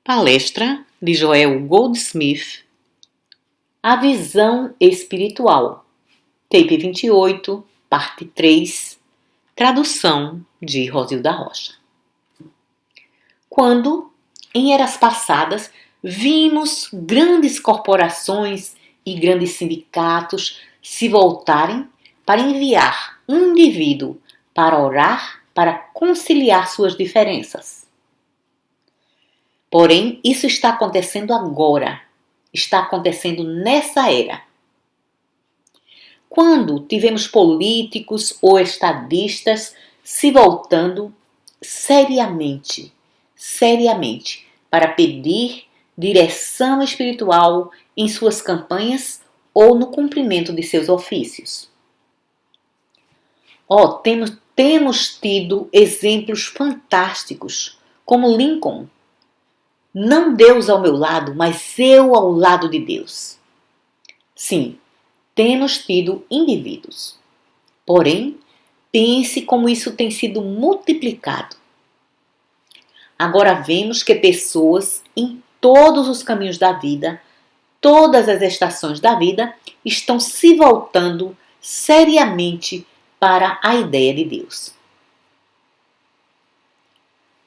Palestra de Joel Goldsmith, A Visão Espiritual, tape 28, parte 3, tradução de Rosilda Rocha. Quando, em eras passadas, vimos grandes corporações e grandes sindicatos se voltarem para enviar um indivíduo para orar, para conciliar suas diferenças. Porém, isso está acontecendo agora, está acontecendo nessa era. Quando tivemos políticos ou estadistas se voltando seriamente para pedir direção espiritual em suas campanhas ou no cumprimento de seus ofícios. Temos tido exemplos fantásticos, como Lincoln. Não Deus ao meu lado, mas eu ao lado de Deus. Sim, temos tido indivíduos. Porém, pense como isso tem sido multiplicado. Agora vemos que pessoas em todos os caminhos da vida, todas as estações da vida, estão se voltando seriamente para a ideia de Deus.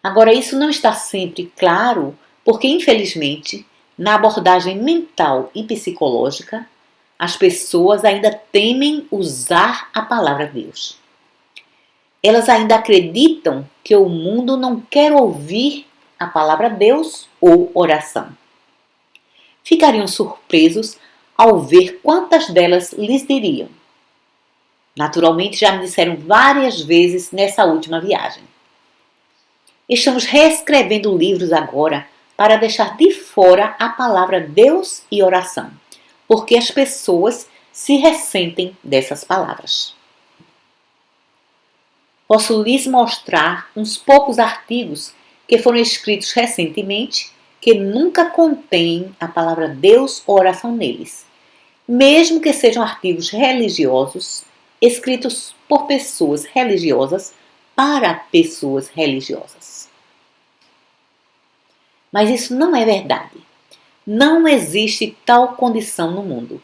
Agora, isso não está sempre claro, porque, infelizmente, na abordagem mental e psicológica, as pessoas ainda temem usar a palavra Deus. Elas ainda acreditam que o mundo não quer ouvir a palavra Deus ou oração. Ficariam surpresos ao ver quantas delas lhes diriam. Naturalmente, já me disseram várias vezes nessa última viagem. Estamos reescrevendo livros agora para deixar de fora a palavra Deus e oração, porque as pessoas se ressentem dessas palavras. Posso lhes mostrar uns poucos artigos que foram escritos recentemente que nunca contêm a palavra Deus ou oração neles, mesmo que sejam artigos religiosos escritos por pessoas religiosas para pessoas religiosas. Mas isso não é verdade. Não existe tal condição no mundo.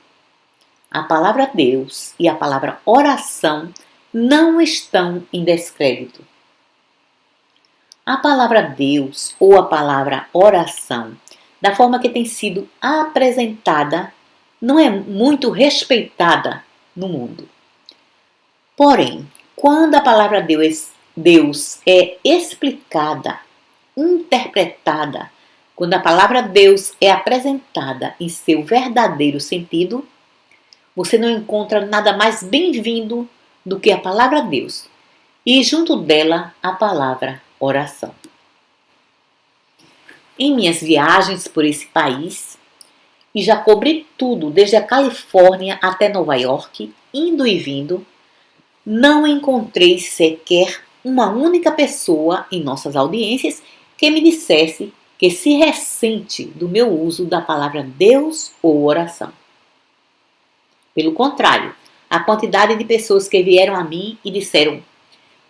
A palavra Deus e a palavra oração não estão em descrédito. A palavra Deus ou a palavra oração, da forma que tem sido apresentada, não é muito respeitada no mundo. Porém, quando a palavra Deus é explicada, interpretada, quando a palavra Deus é apresentada em seu verdadeiro sentido, você não encontra nada mais bem-vindo do que a palavra Deus e junto dela a palavra oração. Em minhas viagens por esse país, e já cobri tudo desde a Califórnia até Nova York, indo e vindo, não encontrei sequer uma única pessoa em nossas audiências que me dissesse que se ressente do meu uso da palavra Deus ou oração. Pelo contrário, a quantidade de pessoas que vieram a mim e disseram: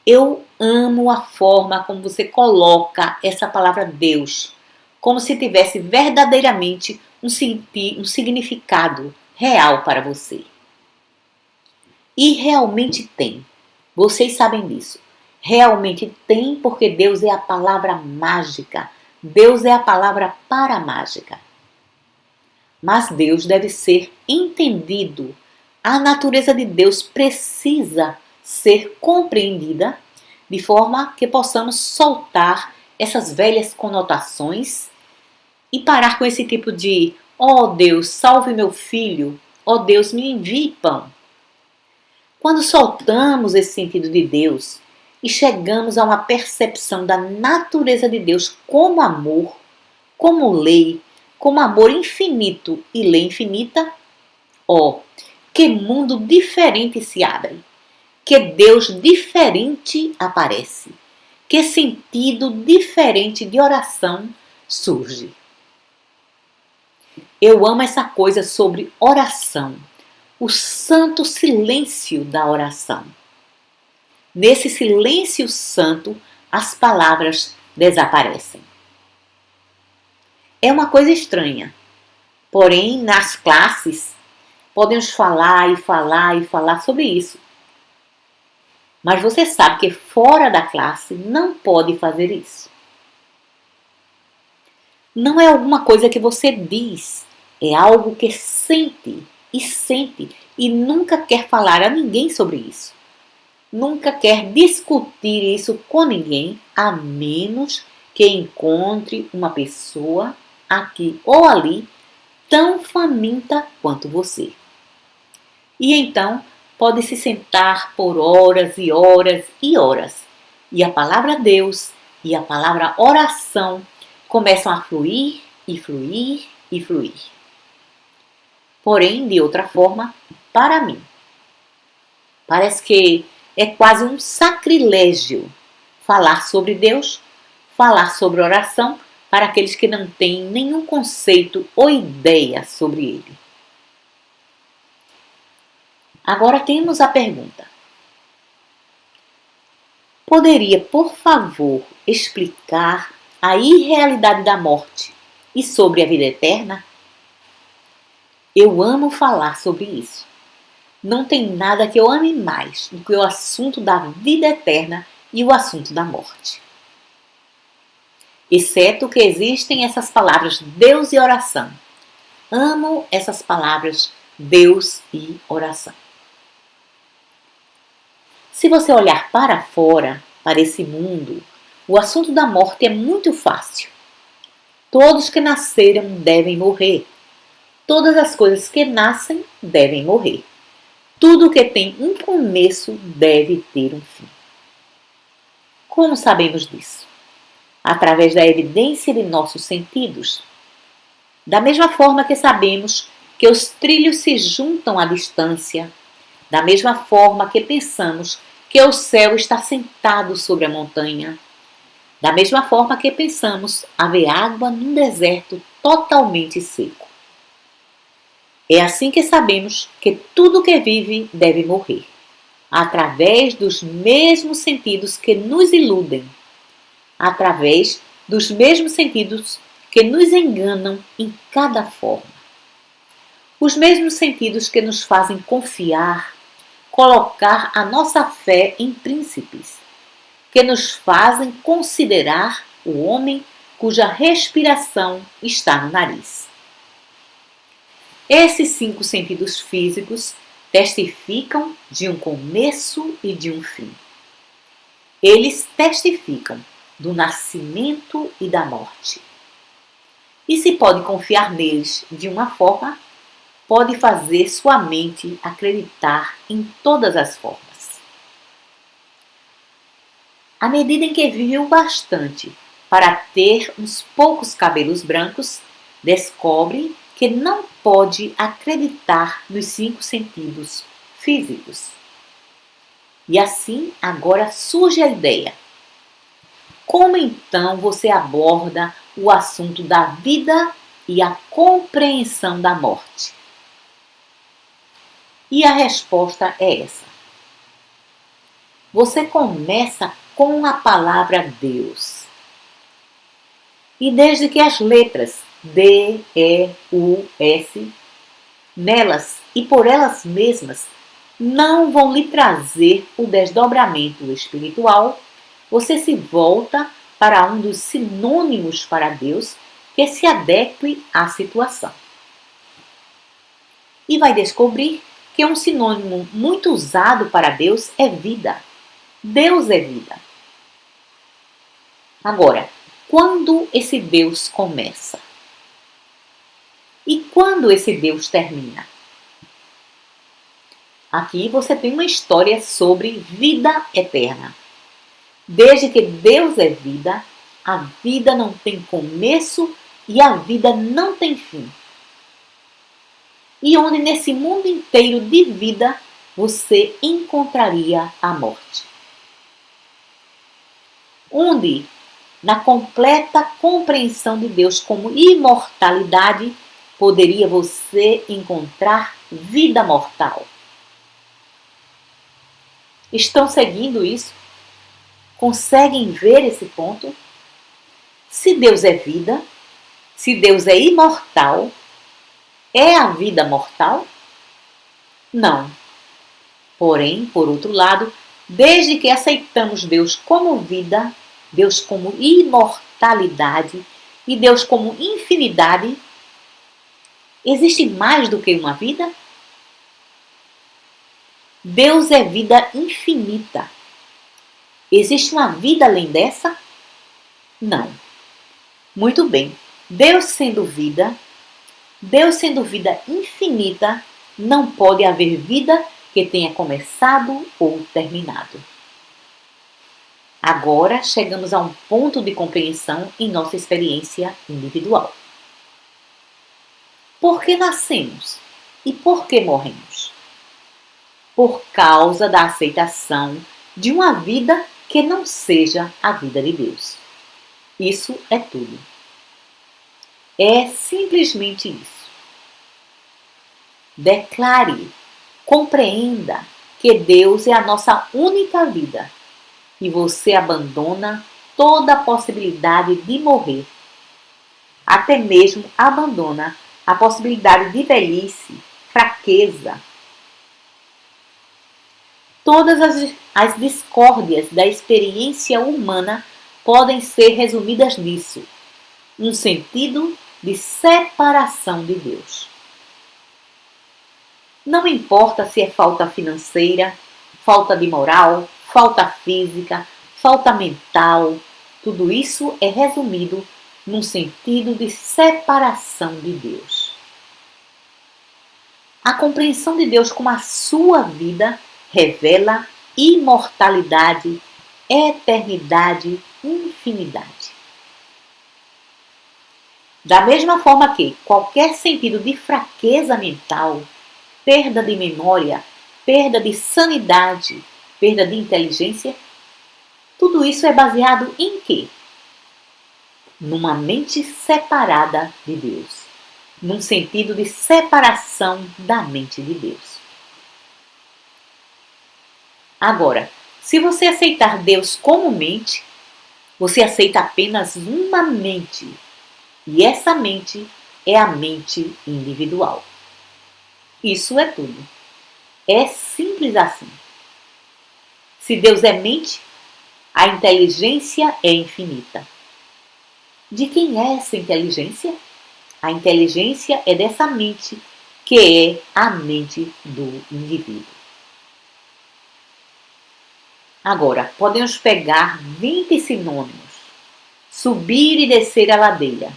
eu amo a forma como você coloca essa palavra Deus, como se tivesse verdadeiramente um significado real para você. E realmente tem. Vocês sabem disso. Realmente tem, porque Deus é a palavra mágica. Deus é a palavra paramágica. Mas Deus deve ser entendido. A natureza de Deus precisa ser compreendida de forma que possamos soltar essas velhas conotações e parar com esse tipo de ó Deus, salve meu filho, ó Deus, me envie pão. Quando soltamos esse sentido de Deus e chegamos a uma percepção da natureza de Deus como amor, como lei, como amor infinito e lei infinita, que mundo diferente se abre, que Deus diferente aparece, que sentido diferente de oração surge. Eu amo essa coisa sobre oração, o santo silêncio da oração. Nesse silêncio santo, as palavras desaparecem. É uma coisa estranha. Porém, nas classes, podemos falar e falar e falar sobre isso. Mas você sabe que fora da classe não pode fazer isso. Não é alguma coisa que você diz, é algo que sente e nunca quer falar a ninguém sobre isso. Nunca quer discutir isso com ninguém, a menos que encontre uma pessoa aqui ou ali tão faminta quanto você. E então pode se sentar por horas e horas e horas. E a palavra Deus e a palavra oração começam a fluir e fluir e fluir. Porém, de outra forma, para mim, parece que é quase um sacrilégio falar sobre Deus, falar sobre oração para aqueles que não têm nenhum conceito ou ideia sobre ele. Agora temos a pergunta. Poderia, por favor, explicar a irrealidade da morte e sobre a vida eterna? Eu amo falar sobre isso. Não tem nada que eu ame mais do que o assunto da vida eterna e o assunto da morte. Exceto que existem essas palavras Deus e oração. Amo essas palavras Deus e oração. Se você olhar para fora, para esse mundo, o assunto da morte é muito fácil. Todos que nasceram devem morrer. Todas as coisas que nascem devem morrer. Tudo que tem um começo deve ter um fim. Como sabemos disso? Através da evidência de nossos sentidos. Da mesma forma que sabemos que os trilhos se juntam à distância, da mesma forma que pensamos que o céu está sentado sobre a montanha, da mesma forma que pensamos haver água num deserto totalmente seco. É assim que sabemos que tudo que vive deve morrer, através dos mesmos sentidos que nos iludem, através dos mesmos sentidos que nos enganam em cada forma. Os mesmos sentidos que nos fazem confiar, colocar a nossa fé em príncipes, que nos fazem considerar o homem cuja respiração está no nariz. Esses 5 sentidos físicos testificam de um começo e de um fim. Eles testificam do nascimento e da morte. E se pode confiar neles de uma forma, pode fazer sua mente acreditar em todas as formas. À medida em que viveu bastante para ter uns poucos cabelos brancos, descobre que não pode acreditar nos 5 sentidos físicos. E assim agora surge a ideia. Como então você aborda o assunto da vida e a compreensão da morte? E a resposta é essa. Você começa com a palavra Deus. E desde que as letras D, E, U, S, nelas e por elas mesmas, não vão lhe trazer o desdobramento espiritual, você se volta para um dos sinônimos para Deus que se adeque à situação. E vai descobrir que um sinônimo muito usado para Deus é vida. Deus é vida. Agora, quando esse Deus começa? E quando esse Deus termina? Aqui você tem uma história sobre vida eterna. Desde que Deus é vida, a vida não tem começo e a vida não tem fim. E onde nesse mundo inteiro de vida você encontraria a morte? Onde, na completa compreensão de Deus como imortalidade, poderia você encontrar vida mortal? Estão seguindo isso? Conseguem ver esse ponto? Se Deus é vida, Se Deus é imortal, é a vida mortal? Não. Porém, por outro lado, desde que aceitamos Deus como vida, Deus como imortalidade e Deus como infinidade, existe mais do que uma vida? Deus é vida infinita. Existe uma vida além dessa? Não. Muito bem. Deus sendo vida infinita, não pode haver vida que tenha começado ou terminado. Agora chegamos a um ponto de compreensão em nossa experiência individual. Por que nascemos e por que morremos? Por causa da aceitação de uma vida que não seja a vida de Deus. Isso é tudo. É simplesmente isso. Declare, compreenda que Deus é a nossa única vida e você abandona toda a possibilidade de morrer. Até mesmo abandona a possibilidade de velhice, fraqueza. Todas as discórdias da experiência humana podem ser resumidas nisso, um sentido de separação de Deus. Não importa se é falta financeira, falta de moral, falta física, falta mental, tudo isso é resumido num sentido de separação de Deus. A compreensão de Deus como a sua vida revela imortalidade, eternidade, infinidade. Da mesma forma que qualquer sentido de fraqueza mental, perda de memória, perda de sanidade, perda de inteligência, tudo isso é baseado em quê? Numa mente separada de Deus, num sentido de separação da mente de Deus. Agora, se você aceitar Deus como mente, você aceita apenas uma mente, e essa mente é a mente individual. Isso é tudo. É simples assim. Se Deus é mente, a inteligência é infinita. De quem é essa inteligência? A inteligência é dessa mente, que é a mente do indivíduo. Agora, podemos pegar 20 sinônimos. Subir e descer a ladeira.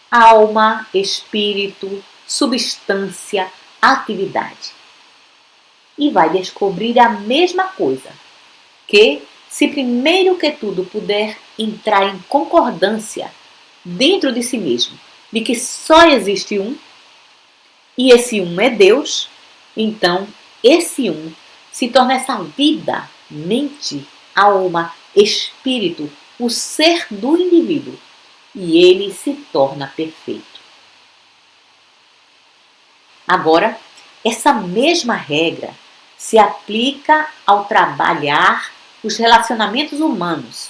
Alma, espírito, substância, atividade. E vai descobrir a mesma coisa, que se primeiro que tudo puder entrar em concordância dentro de si mesmo, de que só existe um, e esse um é Deus, então esse um se torna essa vida, mente, alma, espírito, o ser do indivíduo, e ele se torna perfeito. Agora, essa mesma regra se aplica ao trabalhar os relacionamentos humanos.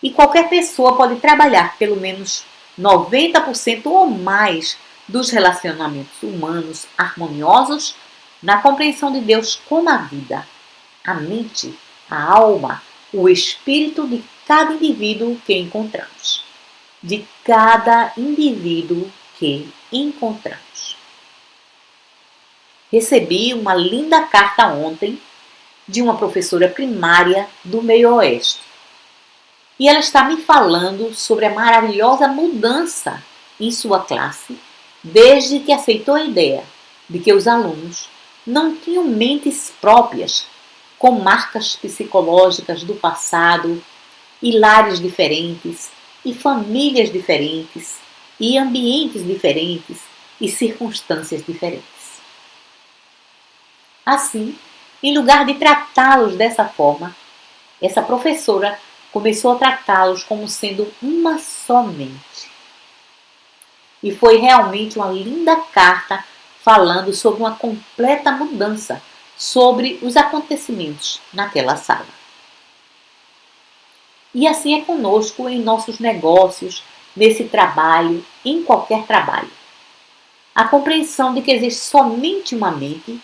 E qualquer pessoa pode trabalhar pelo menos 90% ou mais dos relacionamentos humanos harmoniosos na compreensão de Deus como a vida, a mente, a alma, o espírito de cada indivíduo que encontramos. De cada indivíduo que encontramos. Recebi uma linda carta ontem de uma professora primária do Meio Oeste. E ela está me falando sobre a maravilhosa mudança em sua classe desde que aceitou a ideia de que os alunos não tinham mentes próprias com marcas psicológicas do passado, e lares diferentes, e famílias diferentes, e ambientes diferentes, e circunstâncias diferentes. Assim, em lugar de tratá-los dessa forma, essa professora começou a tratá-los como sendo uma só mente. E foi realmente uma linda carta falando sobre uma completa mudança sobre os acontecimentos naquela sala. E assim é conosco em nossos negócios, nesse trabalho, em qualquer trabalho. A compreensão de que existe somente uma mente,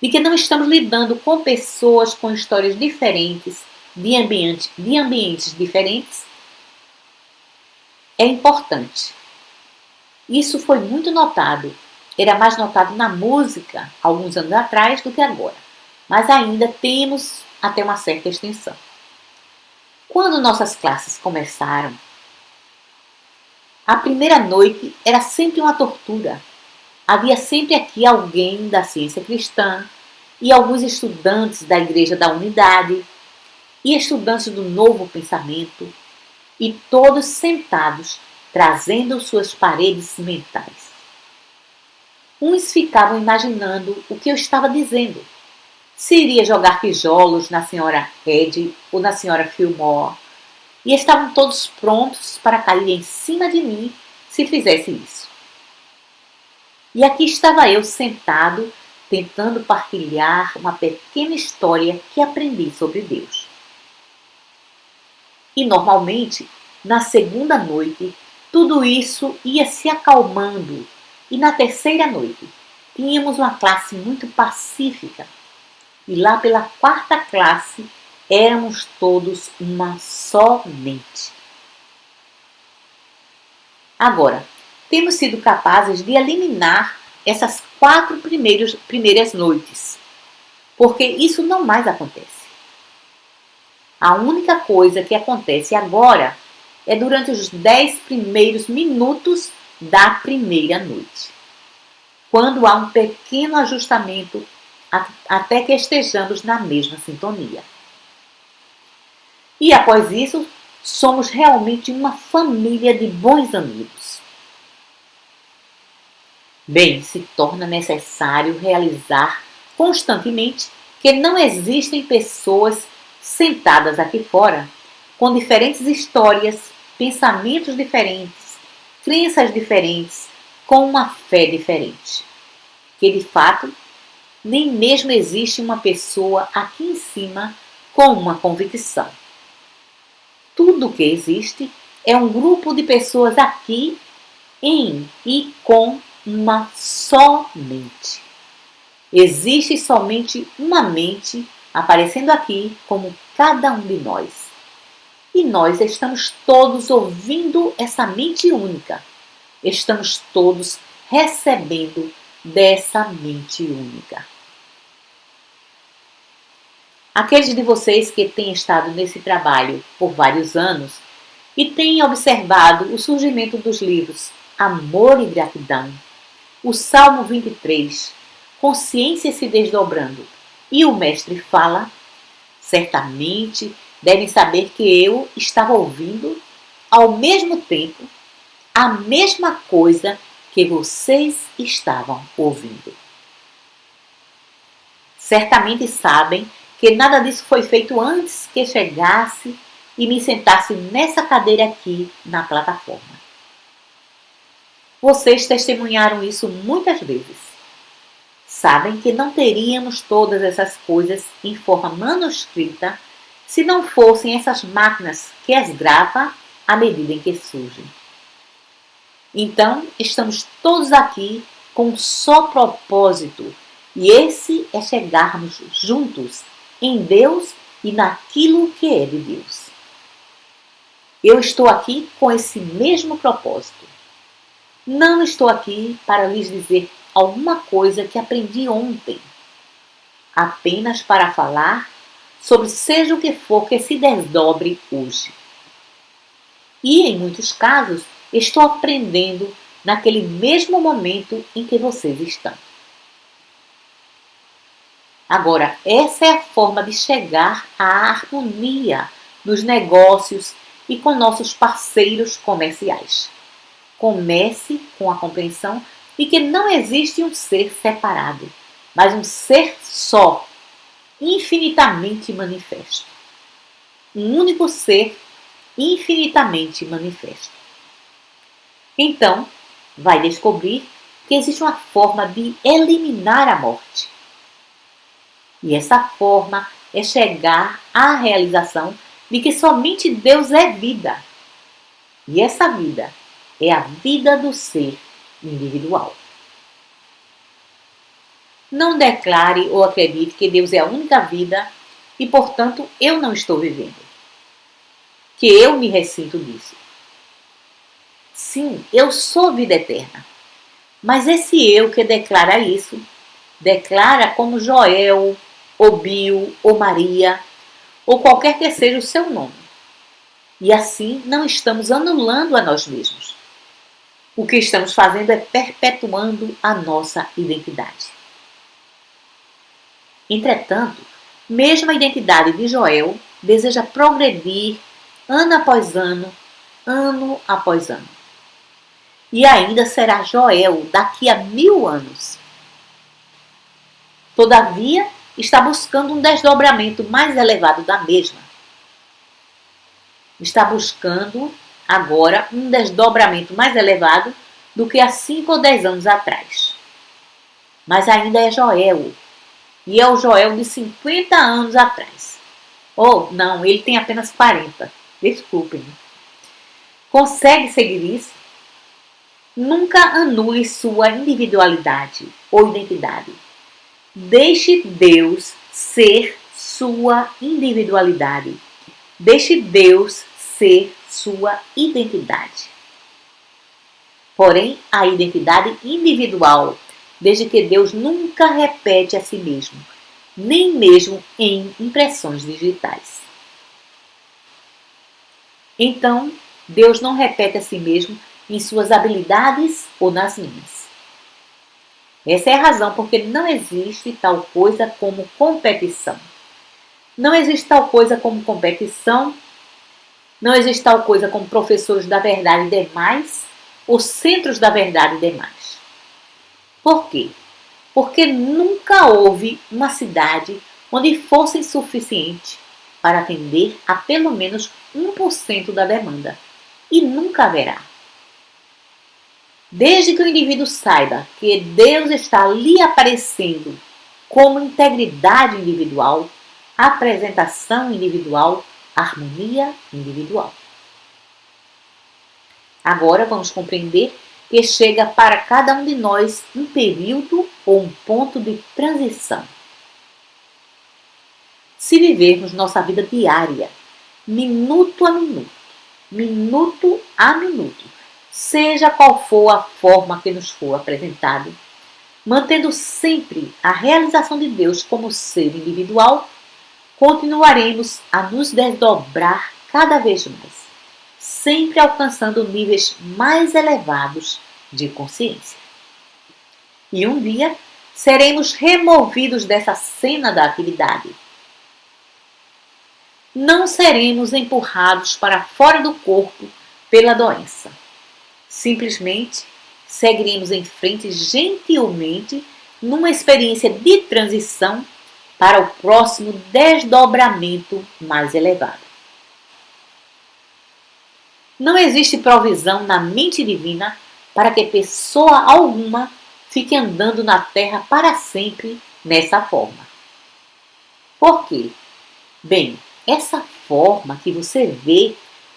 de que não estamos lidando com pessoas com histórias diferentes, de ambientes diferentes, é importante. Isso foi muito notado. Era mais notado na música, alguns anos atrás, do que agora. Mas ainda temos até uma certa extensão. Quando nossas classes começaram, a primeira noite era sempre uma tortura. Havia sempre aqui alguém da ciência cristã e alguns estudantes da Igreja da Unidade e estudantes do Novo Pensamento, e todos sentados, trazendo suas paredes mentais. Uns ficavam imaginando o que eu estava dizendo. Se iria jogar tijolos na senhora Ed ou na senhora Fillmore, e estavam todos prontos para cair em cima de mim se fizesse isso. E aqui estava eu sentado, tentando partilhar uma pequena história que aprendi sobre Deus. E normalmente, na segunda noite, tudo isso ia se acalmando, e na terceira noite tínhamos uma classe muito pacífica. E lá pela quarta classe éramos todos uma só mente. Agora, temos sido capazes de eliminar essas 4 primeiras noites, porque isso não mais acontece. A única coisa que acontece agora é durante os 10 primeiros minutos da primeira noite, quando há um pequeno ajustamento até que estejamos na mesma sintonia. E após isso, somos realmente uma família de bons amigos. Bem, se torna necessário realizar constantemente que não existem pessoas sentadas aqui fora com diferentes histórias, pensamentos diferentes, crenças diferentes, com uma fé diferente. Que de fato, nem mesmo existe uma pessoa aqui em cima com uma convicção. Tudo o que existe é um grupo de pessoas aqui em e com uma só mente. Existe somente uma mente aparecendo aqui como cada um de nós. E nós estamos todos ouvindo essa mente única. Estamos todos recebendo dessa mente única. Aqueles de vocês que têm estado nesse trabalho por vários anos e têm observado o surgimento dos livros Amor e Gratidão, o Salmo 23, Consciência se desdobrando e o Mestre fala, certamente devem saber que eu estava ouvindo, ao mesmo tempo, a mesma coisa que vocês estavam ouvindo. Certamente sabem que nada disso foi feito antes que chegasse e me sentasse nessa cadeira aqui na plataforma. Vocês testemunharam isso muitas vezes. Sabem que não teríamos todas essas coisas em forma manuscrita se não fossem essas máquinas que as gravam à medida em que surgem. Então, estamos todos aqui com um só propósito, e esse é chegarmos juntos em Deus e naquilo que é de Deus. Eu estou aqui com esse mesmo propósito. Não estou aqui para lhes dizer alguma coisa que aprendi ontem, apenas para falar sobre seja o que for que se desdobre hoje. E, em muitos casos, estou aprendendo naquele mesmo momento em que vocês estão. Agora, essa é a forma de chegar à harmonia dos negócios e com nossos parceiros comerciais. Comece com a compreensão de que não existe um ser separado, mas um ser só, infinitamente manifesto. Um único ser infinitamente manifesto. Então, vai descobrir que existe uma forma de eliminar a morte. E essa forma é chegar à realização de que somente Deus é vida. E essa vida é a vida do ser individual. Não declare ou acredite que Deus é a única vida e, portanto, eu não estou vivendo. Que eu me ressinto disso. Sim, eu sou vida eterna. Mas esse eu que declara isso, declara como Joel, ou Bill, ou Maria, ou qualquer que seja o seu nome. E assim não estamos anulando a nós mesmos. O que estamos fazendo é perpetuando a nossa identidade. Entretanto, mesmo a identidade de Joel deseja progredir ano após ano, ano após ano. E ainda será Joel daqui a 1000 anos. Todavia, está buscando um desdobramento mais elevado da mesma. Está buscando agora um desdobramento mais elevado do que há 5 ou 10 anos atrás. Mas ainda é Joel. E é o Joel de 50 anos atrás. Ou, não, ele tem apenas 40. Desculpem-me. Consegue seguir isso? Nunca anule sua individualidade ou identidade. Deixe Deus ser sua individualidade. Deixe Deus ser sua identidade. Porém, a identidade individual, desde que Deus nunca repete a si mesmo, nem mesmo em impressões digitais. Então, Deus não repete a si mesmo em suas habilidades ou nas minhas. Essa é a razão porque não existe tal coisa como competição. Não existe tal coisa como competição, não existe tal coisa como professores da verdade demais ou centros da verdade demais. Por quê? Porque nunca houve uma cidade onde fosse suficiente para atender a pelo menos 1% da demanda. E nunca haverá. Desde que o indivíduo saiba que Deus está lhe aparecendo como integridade individual, apresentação individual, harmonia individual. Agora vamos compreender que chega para cada um de nós um período ou um ponto de transição. Se vivermos nossa vida diária, minuto a minuto, seja qual for a forma que nos for apresentado, mantendo sempre a realização de Deus como ser individual, continuaremos a nos desdobrar cada vez mais, sempre alcançando níveis mais elevados de consciência. E um dia seremos removidos dessa cena da atividade. Não seremos empurrados para fora do corpo pela doença. Simplesmente seguiremos em frente gentilmente numa experiência de transição para o próximo desdobramento mais elevado. Não existe provisão na mente divina para que pessoa alguma fique andando na terra para sempre nessa forma. Por quê? Bem, essa forma que você vê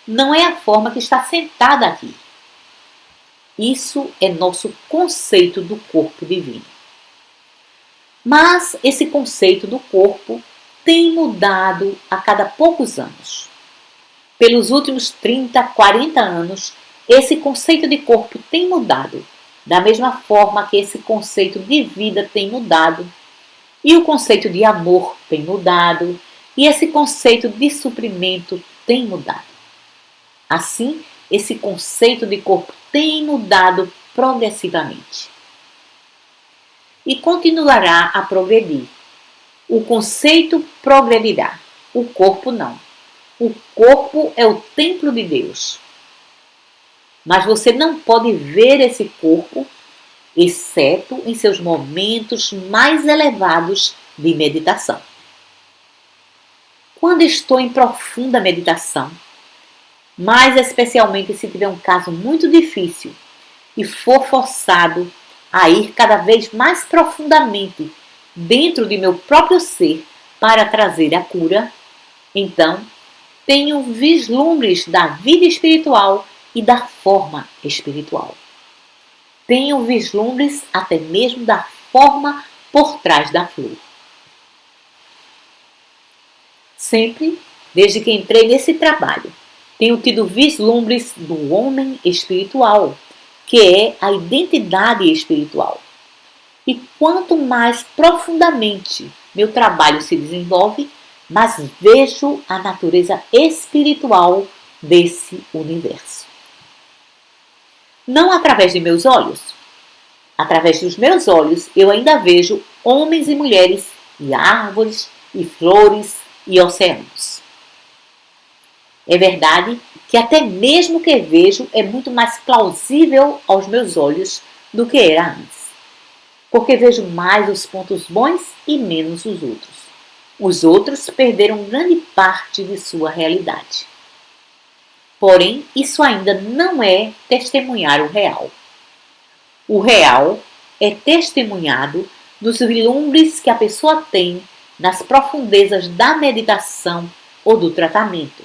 não é a forma que está sentada aqui. Isso é nosso conceito do corpo divino. Mas esse conceito do corpo tem mudado a cada poucos anos. Pelos últimos 30, 40 anos, esse conceito de corpo tem mudado, da mesma forma que esse conceito de vida tem mudado, e o conceito de amor tem mudado, e esse conceito de suprimento tem mudado. Assim, esse conceito de corpo tem mudado progressivamente. E continuará a progredir. O conceito progredirá, o corpo não. O corpo é o templo de Deus. Mas você não pode ver esse corpo, exceto em seus momentos mais elevados de meditação. Quando estou em profunda meditação, mais especialmente se tiver um caso muito difícil e for forçado a ir cada vez mais profundamente dentro de meu próprio ser para trazer a cura, então tenho vislumbres da vida espiritual e da forma espiritual. Tenho vislumbres até mesmo da forma por trás da flor. Sempre, desde que entrei nesse trabalho, tenho tido vislumbres do homem espiritual, que é a identidade espiritual. E quanto mais profundamente meu trabalho se desenvolve, mais vejo a natureza espiritual desse universo. Não através de meus olhos. Através dos meus olhos eu ainda vejo homens e mulheres, e árvores, e flores, e oceanos. É verdade que até mesmo o que vejo é muito mais plausível aos meus olhos do que era antes, porque vejo mais os pontos bons e menos os outros. Os outros perderam grande parte de sua realidade. Porém, isso ainda não é testemunhar o real. O real é testemunhado nos vislumbres que a pessoa tem nas profundezas da meditação ou do tratamento,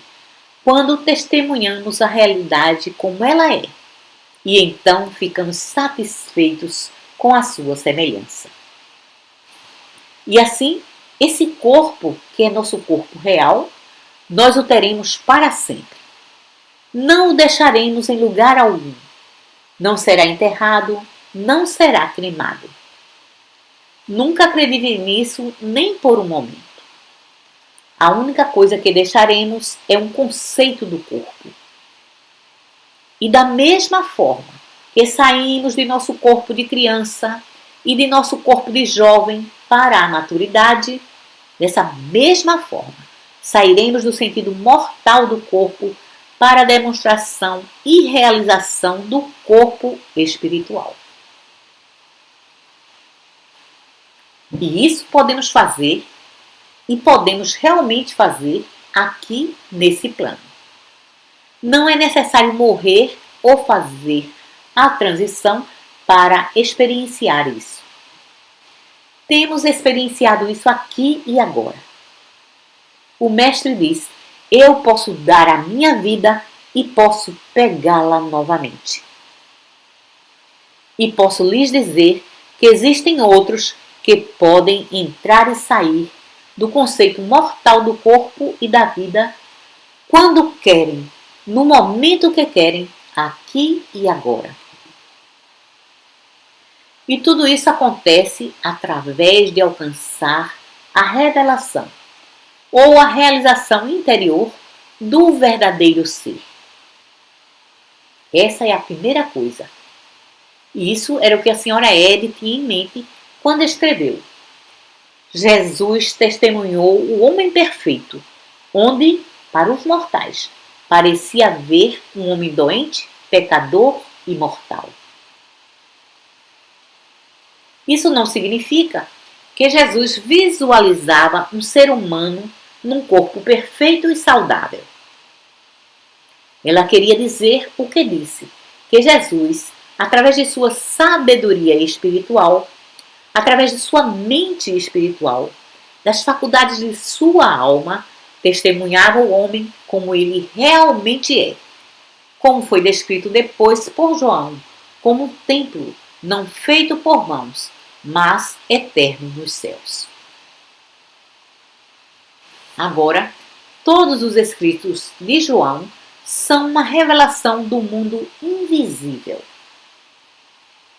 quando testemunhamos a realidade como ela é, e então ficamos satisfeitos com a sua semelhança. E assim, esse corpo, que é nosso corpo real, nós o teremos para sempre. Não o deixaremos em lugar algum. Não será enterrado, não será cremado. Nunca acredite nisso nem por um momento. A única coisa que deixaremos é um conceito do corpo. E da mesma forma que saímos de nosso corpo de criança e de nosso corpo de jovem para a maturidade, dessa mesma forma sairemos do sentido mortal do corpo para a demonstração e realização do corpo espiritual. E isso podemos fazer, e podemos realmente fazer aqui nesse plano. Não é necessário morrer ou fazer a transição para experienciar isso. Temos experienciado isso aqui e agora. O mestre diz: eu posso dar a minha vida e posso pegá-la novamente. E posso lhes dizer que existem outros que podem entrar e sair do conceito mortal do corpo e da vida quando querem, no momento que querem, aqui e agora. E tudo isso acontece através de alcançar a revelação ou a realização interior do verdadeiro ser. Essa é a primeira coisa. Isso era o que a senhora Ed tinha em mente quando escreveu. Jesus testemunhou o homem perfeito, onde, para os mortais, parecia ver um homem doente, pecador e mortal. Isso não significa que Jesus visualizava um ser humano num corpo perfeito e saudável. Ela queria dizer o que disse, que Jesus, através de sua sabedoria espiritual, através de sua mente espiritual, das faculdades de sua alma, testemunhava o homem como ele realmente é, como foi descrito depois por João, como um templo não feito por mãos, mas eterno nos céus. Agora, todos os escritos de João são uma revelação do mundo invisível.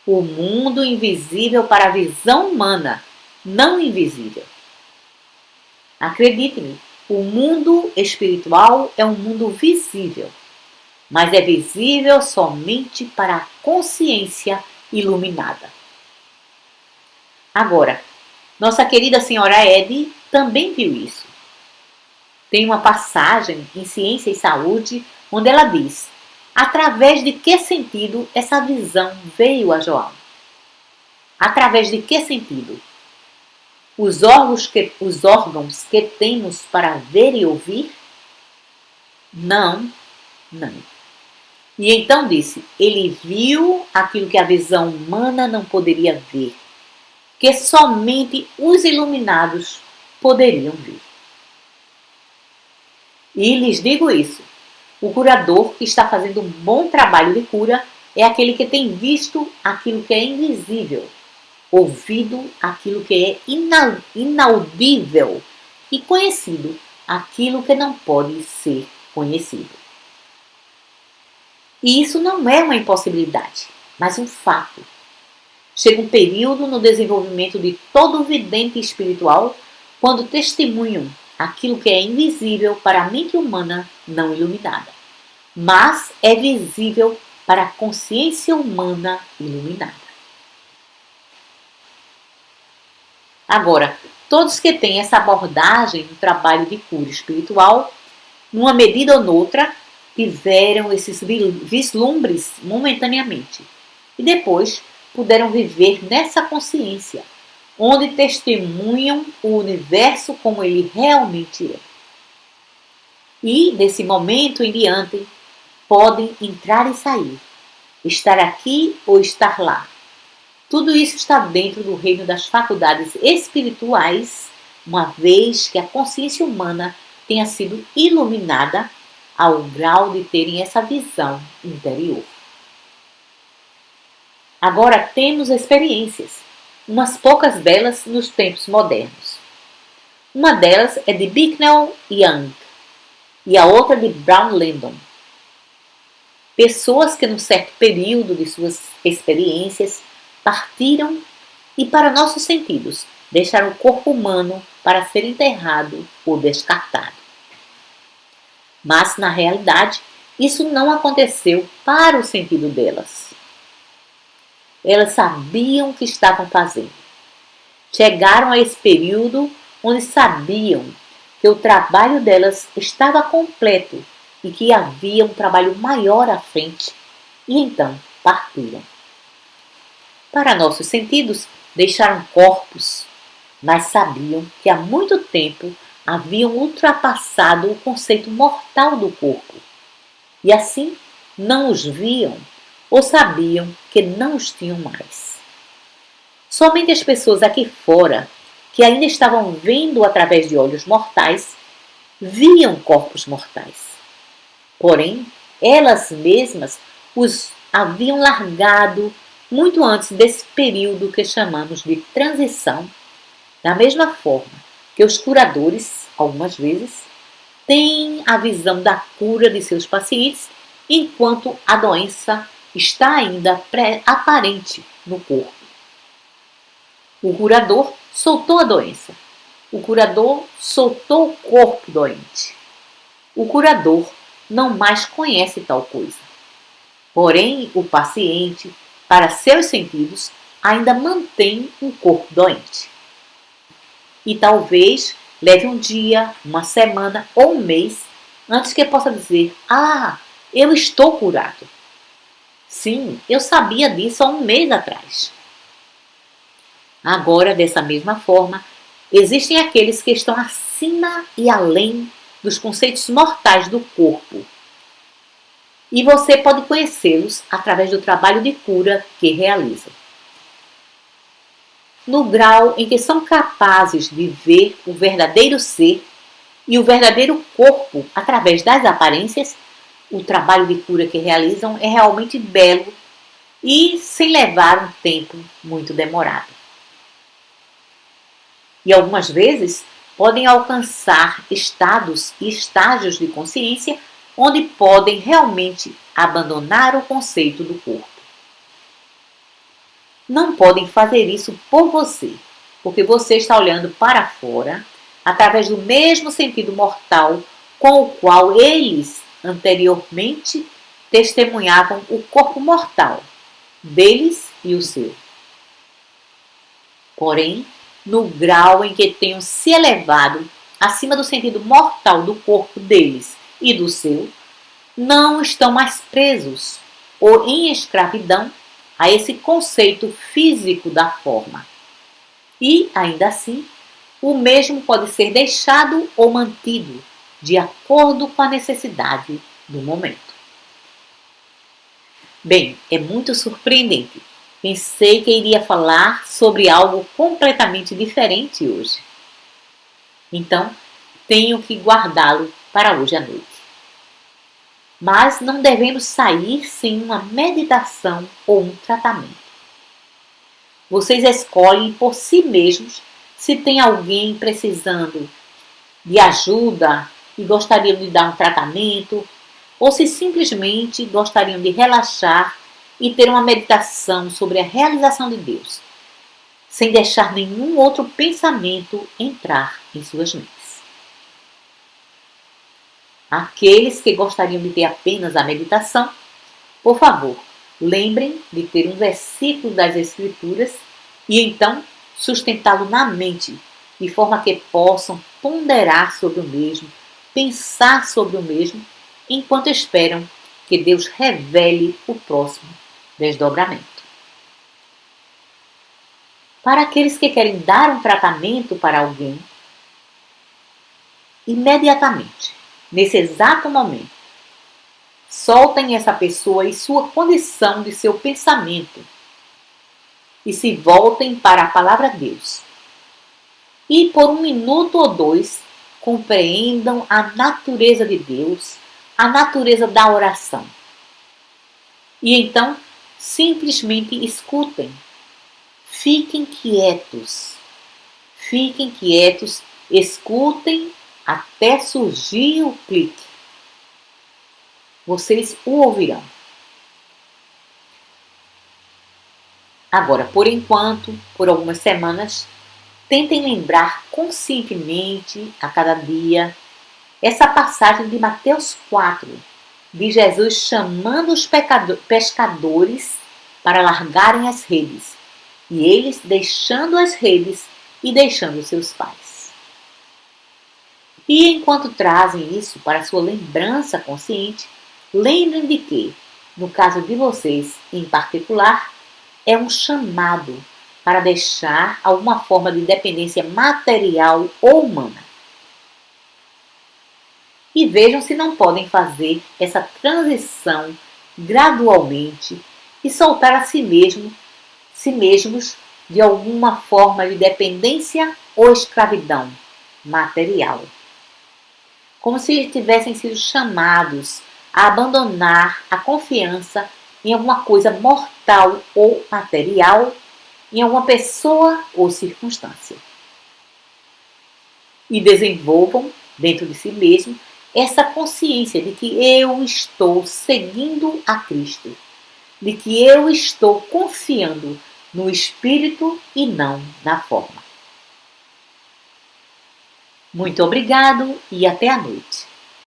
O mundo invisível para a visão humana, não invisível. Acredite-me, o mundo espiritual é um mundo visível, mas é visível somente para a consciência iluminada. Agora, nossa querida senhora Ed também viu isso. Tem uma passagem em Ciência e Saúde onde ela diz: através de que sentido essa visão veio a João? Através de que sentido? Os órgãos que temos para ver e ouvir? Não, não. E então disse: ele viu aquilo que a visão humana não poderia ver, que somente os iluminados poderiam ver. E lhes digo isso: O curador que está fazendo um bom trabalho de cura é aquele que tem visto aquilo que é invisível, ouvido aquilo que é inaudível e conhecido aquilo que não pode ser conhecido. E isso não é uma impossibilidade, mas um fato. Chega um período no desenvolvimento de todo vidente espiritual quando testemunham aquilo que é invisível para a mente humana não iluminada, mas é visível para a consciência humana iluminada. Agora, todos que têm essa abordagem no trabalho de cura espiritual, numa medida ou noutra, tiveram esses vislumbres momentaneamente e depois puderam viver nessa consciência, onde testemunham o universo como ele realmente é. E, desse momento em diante, podem entrar e sair, estar aqui ou estar lá. Tudo isso está dentro do reino das faculdades espirituais, uma vez que a consciência humana tenha sido iluminada ao grau de terem essa visão interior. Agora temos experiências, umas poucas delas nos tempos modernos. Uma delas é de Bicknell Young e a outra de Brown Landon. Pessoas que num certo período de suas experiências partiram e, para nossos sentidos, deixaram o corpo humano para ser enterrado ou descartado. Mas, na realidade, isso não aconteceu para o sentido delas. Elas sabiam o que estavam fazendo. Chegaram a esse período onde sabiam que o trabalho delas estava completo e que havia um trabalho maior à frente, e então partiram. Para nossos sentidos, deixaram corpos, mas sabiam que há muito tempo haviam ultrapassado o conceito mortal do corpo, e assim não os viam ou sabiam que não os tinham mais. Somente as pessoas aqui fora, que ainda estavam vendo através de olhos mortais, viam corpos mortais. Porém, elas mesmas os haviam largado muito antes desse período que chamamos de transição, da mesma forma que os curadores, algumas vezes, têm a visão da cura de seus pacientes enquanto a doença está ainda aparente no corpo. O curador soltou a doença. O curador soltou o corpo doente. O curador não mais conhece tal coisa. Porém, o paciente, para seus sentidos, ainda mantém um corpo doente. E talvez leve um dia, uma semana ou um mês antes que possa dizer: "Ah, eu estou curado. Sim, eu sabia disso há um mês atrás." Agora, dessa mesma forma, existem aqueles que estão acima e além dos conceitos mortais do corpo. E você pode conhecê-los através do trabalho de cura que realizam. No grau em que são capazes de ver o verdadeiro ser e o verdadeiro corpo através das aparências, o trabalho de cura que realizam é realmente belo e sem levar um tempo muito demorado. E algumas vezes podem alcançar estados e estágios de consciência onde podem realmente abandonar o conceito do corpo. Não podem fazer isso por você, porque você está olhando para fora através do mesmo sentido mortal com o qual eles anteriormente testemunhavam o corpo mortal deles e o seu. Porém, no grau em que tenham se elevado acima do sentido mortal do corpo deles e do seu, não estão mais presos ou em escravidão a esse conceito físico da forma. E, ainda assim, o mesmo pode ser deixado ou mantido de acordo com a necessidade do momento. Bem, é muito surpreendente. Pensei que iria falar sobre algo completamente diferente hoje. Então, tenho que guardá-lo para hoje à noite. mas não devemos sair sem uma meditação ou um tratamento. Vocês escolhem por si mesmos se tem alguém precisando de ajuda e gostariam de dar um tratamento, ou se simplesmente gostariam de relaxar e ter uma meditação sobre a realização de Deus, sem deixar nenhum outro pensamento entrar em suas mentes. Aqueles que gostariam de ter apenas a meditação, por favor, lembrem de ter um versículo das Escrituras e então sustentá-lo na mente, de forma que possam ponderar sobre o mesmo, pensar sobre o mesmo, enquanto esperam que Deus revele o próximo desdobramento. Para aqueles que querem dar um tratamento para alguém, imediatamente, nesse exato momento, soltem essa pessoa e sua condição de seu pensamento e se voltem para a palavra de Deus. E por 1 minuto ou 2, compreendam a natureza de Deus, a natureza da oração. E então, simplesmente escutem. Fiquem quietos, escutem até surgir o clique. Vocês o ouvirão. Agora, por enquanto, por algumas semanas, tentem lembrar conscientemente a cada dia essa passagem de Mateus 4, de Jesus chamando os pescadores para largarem as redes, e eles deixando as redes e deixando seus pais. E enquanto trazem isso para sua lembrança consciente, lembrem de que, no caso de vocês em particular, é um chamado para deixar alguma forma de dependência material ou humana. E vejam se não podem fazer essa transição gradualmente e soltar a si mesmos de alguma forma de dependência ou escravidão material. Como se tivessem sido chamados a abandonar a confiança em alguma coisa mortal ou material, em alguma pessoa ou circunstância. E desenvolvam dentro de si mesmo essa consciência de que eu estou seguindo a Cristo, de que eu estou confiando no Espírito e não na forma. Muito obrigado e até a noite.